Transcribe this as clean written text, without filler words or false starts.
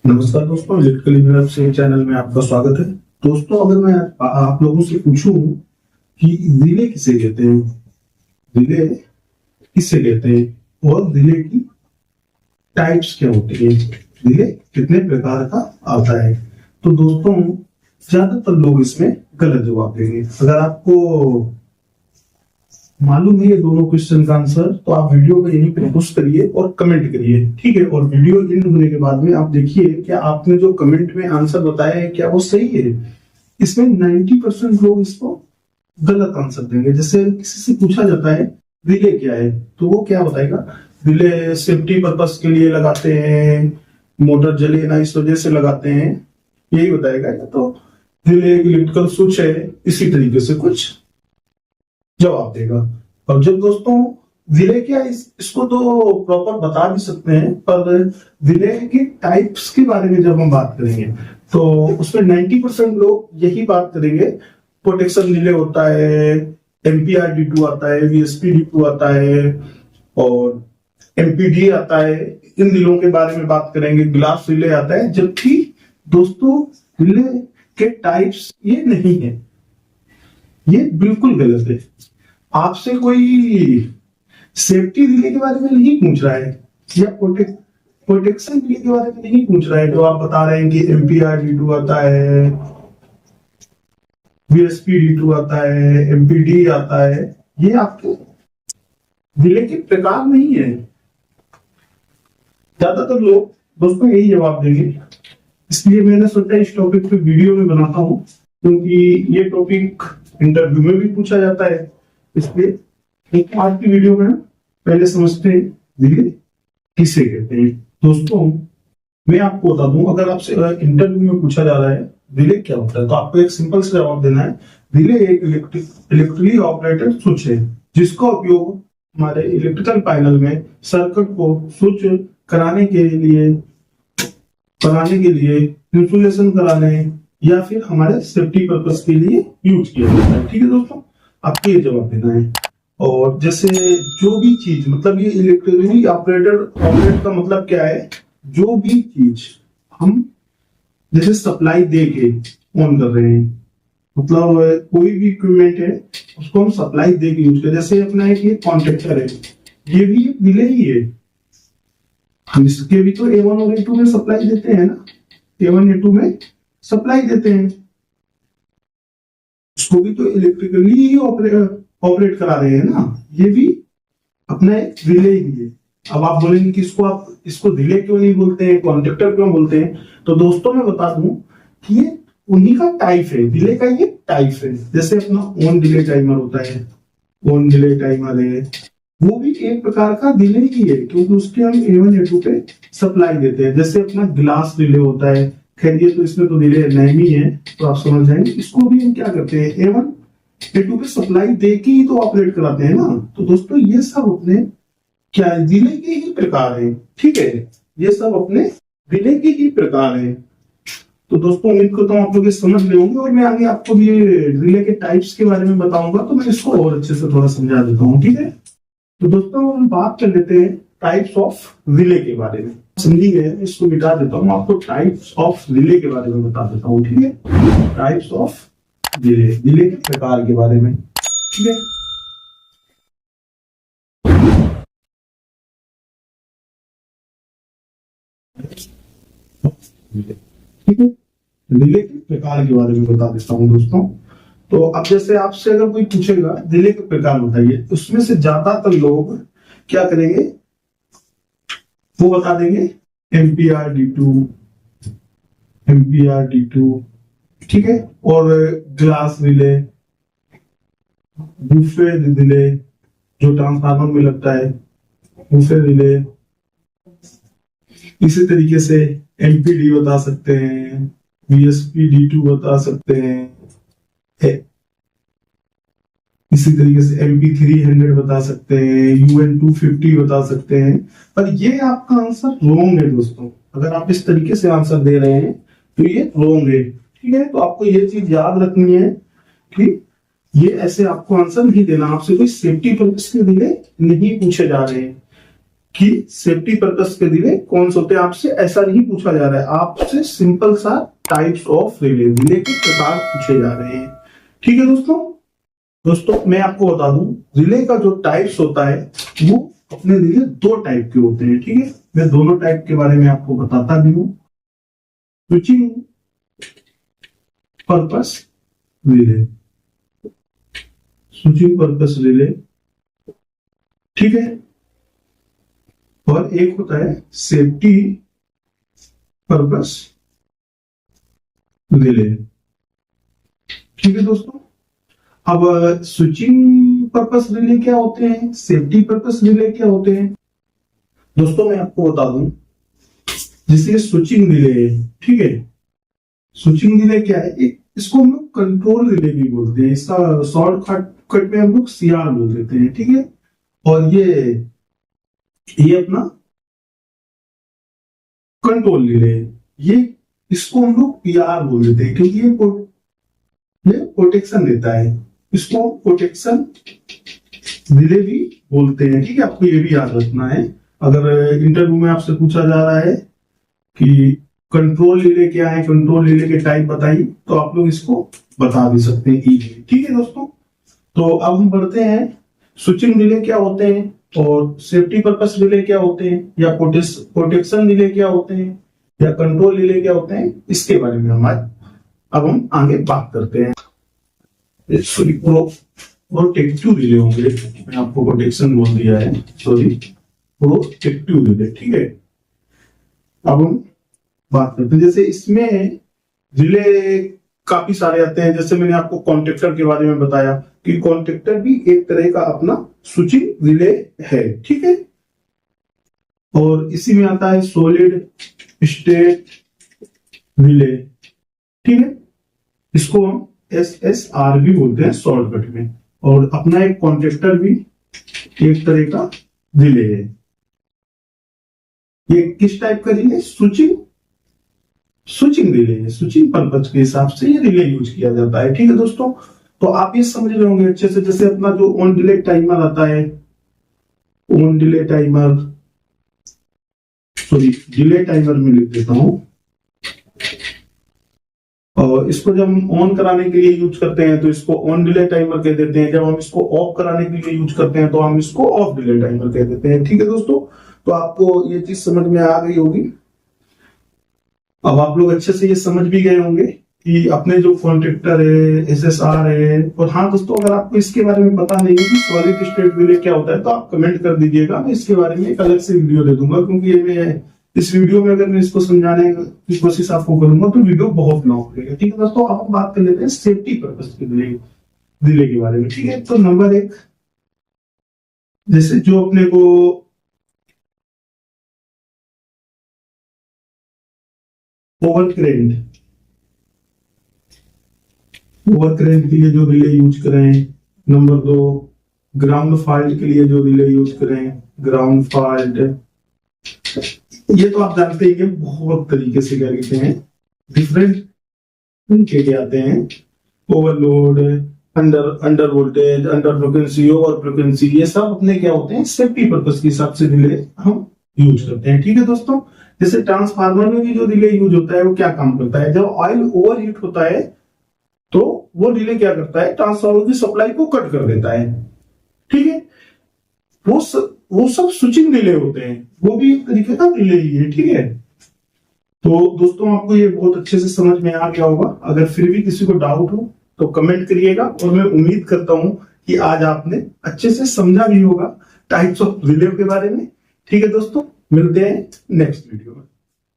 नमस्कार दोस्तों, electrical engineer से चैनल में आपका स्वागत है। दोस्तों, अगर मैं आप लोगों से पूछूं कि रिले किसे कहते हैं, रिले किसे कहते हैं और रिले की टाइप्स क्या होती है, रिले कितने प्रकार का आता है, तो दोस्तों ज्यादातर लोग इसमें गलत जवाब देंगे। अगर आपको मालूम है ये दोनों क्वेश्चन का आंसर, तो आप वीडियो को यहीं पे पोस्ट करिए और कमेंट करिए, ठीक है। और वीडियो एंड होने के बाद में आप देखिए क्या आपने जो कमेंट में आंसर बताया है क्या वो सही है। इसमें 90% लोग इसको गलत आंसर देंगे। जैसे किसी से पूछा जाता है रिले क्या है, तो वो क्या बताएगा, रिले सेफ्टी पर्पस के लिए लगाते हैं, मोटर जले ना इस वजह से लगाते हैं, यही बताएगा। या तो रिले इलेक्ट्रिकल स्विच है, इसी तरीके से कुछ जवाब देगा। और जब दोस्तों रिले क्या इसको तो प्रॉपर बता भी सकते हैं, पर रिले के टाइप्स के बारे में जब हम बात करेंगे तो उसमें 90% लोग यही बात करेंगे। प्रोटेक्शन रिले होता है, MPRD2 आता है, VSPD2 आता है और MPD आता है, इन रिलों के बारे में बात करेंगे। ग्लास रिले आता है, जबकि दोस्तों रिले के टाइप्स ये नहीं है, ये बिल्कुल गलत है। आपसे कोई सेफ्टी रिले के बारे में नहीं पूछ रहा है या प्रोटेक्शन रिले के बारे में नहीं पूछ रहा है, जो आप बता रहे हैं कि MPRD2 आता है, VSPD2 आता है, MPD आता है, ये आपके रिले के प्रकार नहीं है। ज्यादातर लोग दोस्तों यही जवाब देंगे, इसलिए मैंने सोचा इस टॉपिक पे वीडियो में बनाता हूं, क्योंकि ये टॉपिक इंटरव्यू में भी पूछा जाता है। इसलिए आज की वीडियो में पहले समझते हैं रिले किसे कहते हैं। दोस्तों मैं आपको बता दूं, अगर आपसे इंटरव्यू में पूछा जा रहा है रिले क्या होता है, तो आपको एक सिंपल से जवाब देना है। रिले एक इलेक्ट्रिकली ऑपरेटेड स्विच है, जिसका उपयोग हमारे इलेक्ट्रिकल पैनल में सर्किट को स्विच कराने के लिए इंसुलेशन कराने या फिर हमारे सेफ्टी पर्पस के लिए यूज किया जाता है। ठीक है दोस्तों, आपको ये जवाब देना है। और जैसे जो भी चीज, मतलब ये इलेक्ट्रिकली ऑपरेट का मतलब क्या है, जो भी चीज हम जैसे सप्लाई दे के ऑन कर रहे हैं, मतलब कोई भी इक्विपमेंट है उसको हम सप्लाई दे के यूज करें। जैसे अपना एक ये कॉन्ट्रैक्टर है, ये भी रिले ही है। हम इसके भी तो A1 और A2 में सप्लाई देते हैं ना, A1 A2 में सप्लाई देते हैं, उसको भी तो इलेक्ट्रिकली ही ऑपरेट करा रहे हैं ना, ये भी अपना एक रिले ही है। अब आप बोलेंगे कि इसको रिले क्यों नहीं बोलते हैं, कॉन्ट्रैक्टर क्यों बोलते हैं, तो दोस्तों मैं बता दूं कि ये उन्हीं का टाइप है, रिले का ये टाइप है। जैसे अपना ऑन डिले टाइमर होता है, ऑन डिले टाइमर है, वो भी एक प्रकार का रिले ही है, क्योंकि उसके हम A1 A2 पे सप्लाई देते हैं। जैसे अपना ग्लास रिले होता है, खैर ये तो इसमें तो रिले नहीं है, तो आप समझ जाएंगे। इसको भी हम क्या करते हैं, A1 A2 पे सप्लाई दे के ही तो ऑपरेट कराते हैं ना। तो दोस्तों ये सब अपने क्या रिले के ही प्रकार है, ठीक है, ये सब अपने रिले के ही प्रकार है। तो दोस्तों उम्मीद करता हूँ आप लोग समझ ले होंगे, और मैं आगे आपको ये रिले के टाइप्स के बारे में बताऊंगा, तो मैं इसको और अच्छे से थोड़ा समझा देता हूँ, ठीक है। तो दोस्तों हम बात कर लेते हैं टाइप्स ऑफ रिले के बारे में। समझी गए, इसको मिटा देता हूँ, आपको टाइप्स ऑफ रिले के बारे में बता देता हूँ, ठीक है। टाइप्स ऑफ रिले के प्रकार के बारे में, ठीक है। ठीक है, रिले के प्रकार के बारे में बता देता हूँ दोस्तों। तो अब जैसे आपसे अगर कोई पूछेगा रिले के प्रकार बताइए, उसमें से ज्यादातर लोग क्या करेंगे, वो बता देंगे MPRD2, ठीक है, और ग्लास रिले, बूफे रिले जो ट्रांसफार्मर में लगता है, बूफे रिले। इसी तरीके से MPD बता सकते हैं, VSPD2 बता सकते हैं, इसी तरीके से MP300 बता सकते हैं, UN250 बता सकते हैं। पर ये आपका आंसर रॉन्ग है दोस्तों। अगर आप इस तरीके से आंसर दे रहे हैं तो ये रॉन्ग है, ठीक है। तो आपको ये चीज याद रखनी है कि ये ऐसे आपको आंसर नहीं देना। आपसे कोई सेफ्टी पर्पस के लिए नहीं पूछे जा रहे हैं, कि सेफ्टी पर्पस के रिले कौन से होते हैं, आपसे ऐसा नहीं पूछा जा रहा है, आपसे सिंपल सा टाइप्स ऑफ रिले के प्रकार पूछे जा रहे हैं। ठीक है दोस्तों मैं आपको बता दूं रिले का जो टाइप्स होता है वो अपने रिले दो टाइप के होते हैं। ठीक है, मैं दोनों टाइप के बारे में आपको बताता भी हूं। Switching purpose relay, switching purpose relay, ठीक है, और एक होता है सेफ्टी पर्पस रिले। ठीक है दोस्तों, अब स्विचिंग पर्पस रिले क्या होते हैं, सेफ्टी पर्पस रिले क्या होते हैं, दोस्तों मैं आपको बता दूं जैसे स्विचिंग रिले है, ठीक है, स्विचिंग रिले क्या है, इसको हम लोग कंट्रोल रिले भी बोलते हैं, इसका शॉर्ट कट में हम लोग सीआर बोल देते हैं। ठीक है, और ये अपना कंट्रोल रिले, ये इसको हम लोग पीआर बोल देते हैं क्योंकि ये प्रोटेक्शन देता है, इसको प्रोटेक्शन रिले भी बोलते हैं। ठीक है, आपको ये भी याद रखना है, अगर इंटरव्यू में आपसे पूछा जा रहा है कि कंट्रोल रिले क्या है, कंट्रोल रिले के टाइप बताइए, तो आप लोग इसको बता भी सकते हैं इजीली। ठीक है दोस्तों, तो अब हम बढ़ते हैं स्विचिंग रिले क्या होते हैं और सेफ्टी पर्पस रिले क्या होते हैं, या प्रोटेक्शन रिले क्या होते हैं, या कंट्रोल रिले क्या होते हैं, इसके बारे में अब हम आगे बात करते हैं। सॉरी, प्रोटेक्टिव रिले होंगे, मैं आपको प्रोटेक्शन बोल दिया है, सॉरी, प्रोटेक्टिव रिले। ठीक है, अब हम बात करते हैं, जैसे इसमें रिले काफी सारे आते हैं, जैसे मैंने आपको कॉन्ट्रैक्टर के बारे में बताया कि कॉन्ट्रैक्टर भी एक तरह का अपना स्विचिंग रिले है। ठीक है, और इसी में आता है सॉलिड स्टेट रिले। ठीक है, इसको हम SSR भी बोलते हैं शॉर्टकट में, और अपना एक कॉन्ट्रैक्टर भी एक तरह का रिले है। ये किस टाइप का रिले, स्विचिंग रिले है, स्विचिंग पर्पज के हिसाब से ये रिले यूज किया जाता है। ठीक है दोस्तों, तो आप ये समझ रहे होंगे अच्छे से, जैसे अपना जो ऑन डिले टाइमर आता है, on delay timer, sorry delay timer में लिख देता हूं, और इसको जब हम ऑन कराने के लिए यूज करते हैं तो इसको ऑन डिले टाइमर कह देते हैं, जब हम इसको ऑफ कराने के लिए यूज करते हैं तो हम इसको ऑफ डिले टाइमर कह देते हैं। ठीक है दोस्तों, तो आपको ये चीज समझ में आ गई होगी। अब आप लोग अच्छे से ये समझ भी गए होंगे कि अपने जो कॉन्ट्रैक्टर है, SSR है, और हाँ दोस्तों अगर आपको इसके बारे में पता नहीं है कि सॉलिड स्टेट रिले क्या होता है तो आप कमेंट कर दीजिएगा, मैं इसके बारे में एक अलग से वीडियो दे दूंगा, क्योंकि ये मैं इस वीडियो में अगर मैं इसको समझाने की कोशिश आपको करूंगा तो वीडियो बहुत लॉन्ग हो जाएगा। ठीक है दोस्तों, अब हम बात कर लेते हैं सेफ्टी पर्पस के रिले के बारे में। ठीक है, तो नंबर 1, जैसे जो अपने को ओवरक्रेंड के लिए जो रिले यूज करें। नंबर 2, ग्राउंड फॉल्ट के लिए जो रिले यूज करें, ग्राउंड फॉल्ट, ये तो आप जानते ही हैं बहुत तरीके से क्या कहते हैं, डिफरेंट तरीके के आते हैं, overload, under voltage, under frequency, over frequency, ये सब अपने क्या होते हैं सेफ्टी पर्पस के हिसाब से रिले हम यूज करते हैं। ठीक है दोस्तों, जैसे ट्रांसफार्मर में भी जो रिले यूज होता है वो क्या काम करता है, जब ऑयल ओवर हीट होता है तो वो रिले क्या करता है, ट्रांसफार्मर की सप्लाई को कट कर देता है। ठीक है, वो सब स्विचिंग रिले होते हैं, वो भी एक तरीके का रिले ही है। ठीक है, तो दोस्तों आपको ये बहुत अच्छे से समझ में आ गया होगा, अगर फिर भी किसी को डाउट हो तो कमेंट करिएगा, और मैं उम्मीद करता हूं कि आज आपने अच्छे से समझा भी होगा टाइप्स ऑफ रिले के बारे में। ठीक है दोस्तों, मिलते हैं नेक्स्ट वीडियो में।